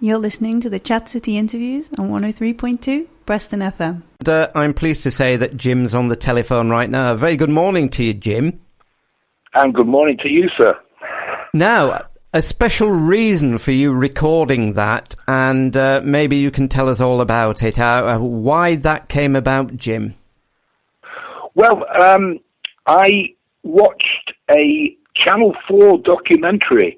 You're listening to the Chat City interviews on 103.2 Preston FM. I'm pleased to say that Jim's on the telephone right now. Very good morning to you, Jim. And good morning to you, sir. Now, a special reason for you recording that, and maybe you can tell us all about it, why that came about, Jim. Well, I watched a Channel 4 documentary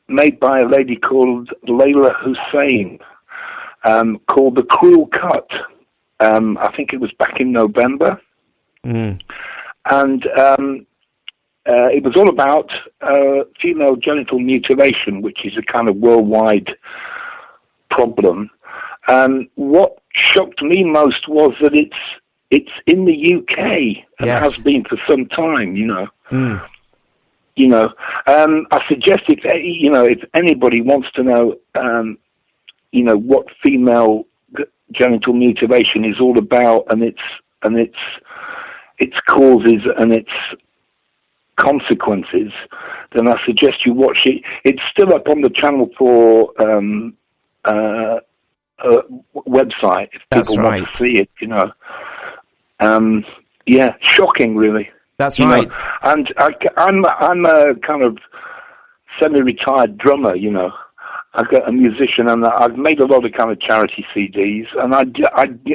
made by a lady called Layla Hussein, called The Cruel Cut. I think it was back in November. And it was all about female genital mutilation, which is a kind of worldwide problem. And what shocked me most was that it's in the UK and has been for some time, you know. I suggested, if anybody wants to know, what female genital mutilation is all about and its causes and its consequences, then I suggest you watch it. It's still up on the Channel 4 website if people want to see it, shocking, really. That's right. And I'm a kind of semi-retired drummer, I've got a musician, and I've made a lot of kind of charity CDs, and I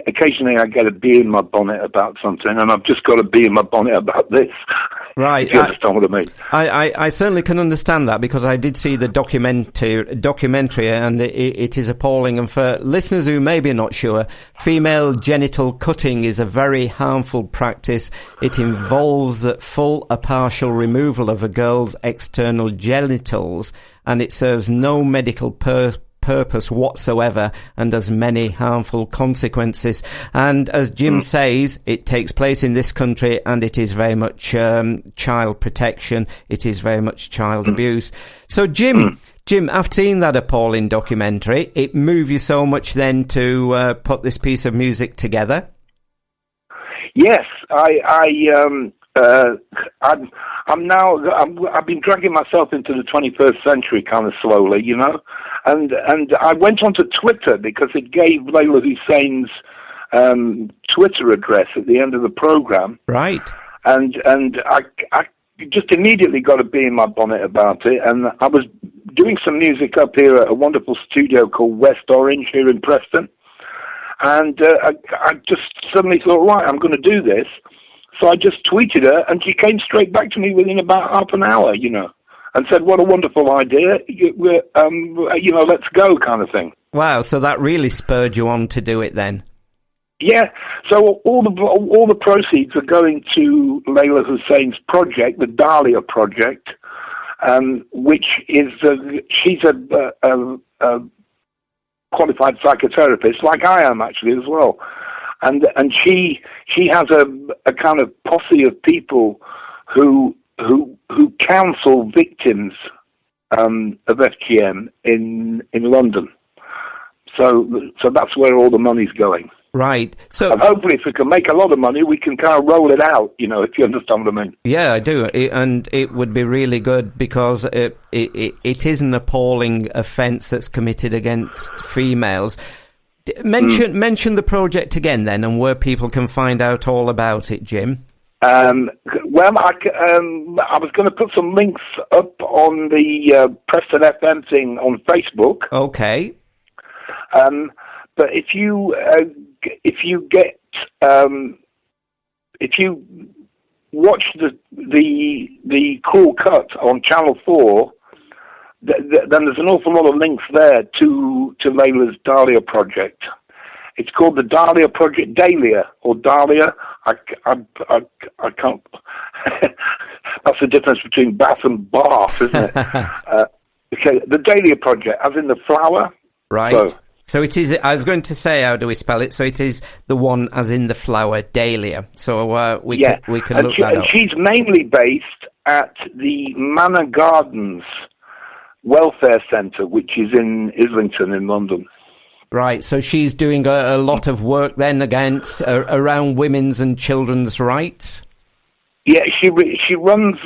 occasionally I get a bee in my bonnet about something, and I've just got a bee in my bonnet about this. Right. You understand what I mean? I certainly can understand that, because I did see the documentary, and it is appalling. And for listeners who may be not sure, female genital cutting is a very harmful practice. It involves full or partial removal of a girl's external genitals, and it serves no medical purpose whatsoever and has many harmful consequences. And as Jim says, it takes place in this country, and it is very much child protection. It is very much child abuse. So Jim, after seeing that appalling documentary, it moved you so much then to put this piece of music together? Yes, I've been dragging myself into the 21st century kind of slowly, and I went onto Twitter because it gave Layla Hussein's Twitter address at the end of the program. Right. And I just immediately got a bee in my bonnet about it, and I was doing some music up here at a wonderful studio called West Orange here in Preston, and I just suddenly thought, right, I'm going to do this. So I just tweeted her, and she came straight back to me within about half an hour, and said, what a wonderful idea, let's go, kind of thing. Wow, so that really spurred you on to do it then? Yeah, so all the proceeds are going to Layla Hussein's project, the Dahlia Project, which is, she's a qualified psychotherapist, like I am actually as well. And she has a kind of posse of people who counsel victims of FGM in London. So that's where all the money's going. Right. So and hopefully, if we can make a lot of money, we can kind of roll it out. If you understand what I mean. Yeah, I do, and it would be really good, because it is an appalling offence that's committed against females. Mention the project again, then, and where people can find out all about it, Jim. Well, I was going to put some links up on the Preston FM thing on Facebook. Okay. But if you watch the Cruel Cut on Channel 4. Then there's an awful lot of links there to Layla's Dahlia project. It's called the Dahlia Project, Dahlia or Dahlia. I can't. That's the difference between Bath and Bath, isn't it? Okay, the Dahlia Project, as in the flower. Right. So it is. I was going to say, how do we spell it? So it is the one as in the flower, Dahlia. So we can look that up. She's mainly based at the Manor Gardens Welfare Centre, which is in Islington in London. Right, so she's doing a lot of work then around women's and children's rights? Yeah, she runs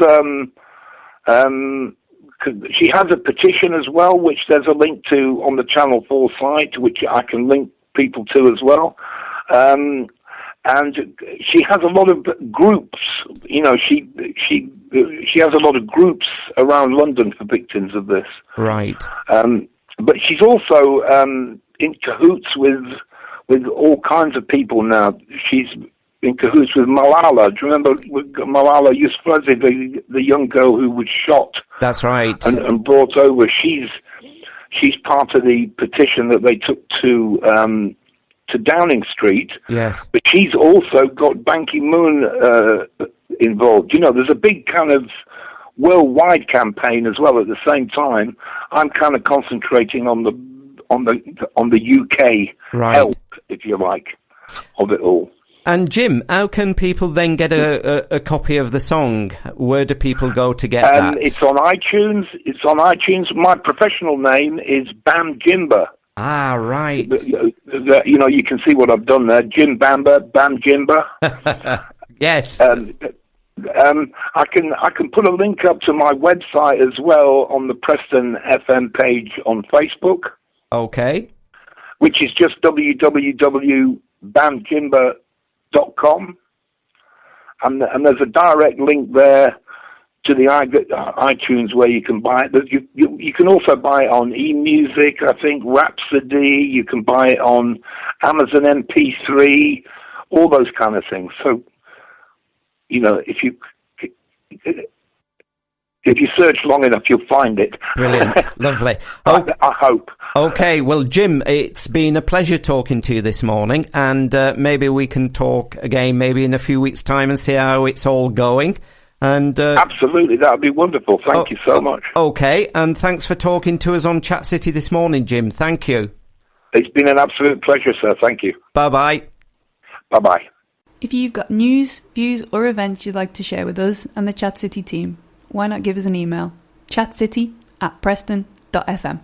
she has a petition as well, which there's a link to on the Channel 4 site, which I can link people to as well. And she has a lot of groups. You know, she has a lot of groups around London for victims of this. Right. But she's also in cahoots with all kinds of people now. She's in cahoots with Malala. Do you remember Malala Yousafzai, the young girl who was shot? That's right. And brought over. She's part of the petition that they took to Downing Street. Yes. But she's also got Ban Ki-moon involved. You know, there's a big kind of worldwide campaign as well at the same time. I'm kind of concentrating on the UK help, if you like, of it all. And Jim, how can people then get a copy of the song? Where do people go to get that? It's on iTunes. My professional name is Bamber. Ah, right. You know, you can see what I've done there. Jim Bamber, Bamber. Yes. I can put a link up to my website as well on the Preston FM page on Facebook. Okay. Which is just www.bamjimber.com, and there's a direct link there to the iTunes where you can buy it. You can also buy it on eMusic, I think, Rhapsody. You can buy it on Amazon MP3, all those kind of things. So, you know, if you search long enough, you'll find it. Brilliant. Lovely. I hope. Okay, well, Jim, it's been a pleasure talking to you this morning, and maybe we can talk again maybe in a few weeks' time and see how it's all going. And absolutely, that would be wonderful. Thank you so much. Okay, and thanks for talking to us on Chat City this morning, Jim. Thank you. It's been an absolute pleasure, sir. Thank you. Bye-bye. Bye-bye. If you've got news, views or events you'd like to share with us and the Chat City team, why not give us an email? chatcity@preston.fm.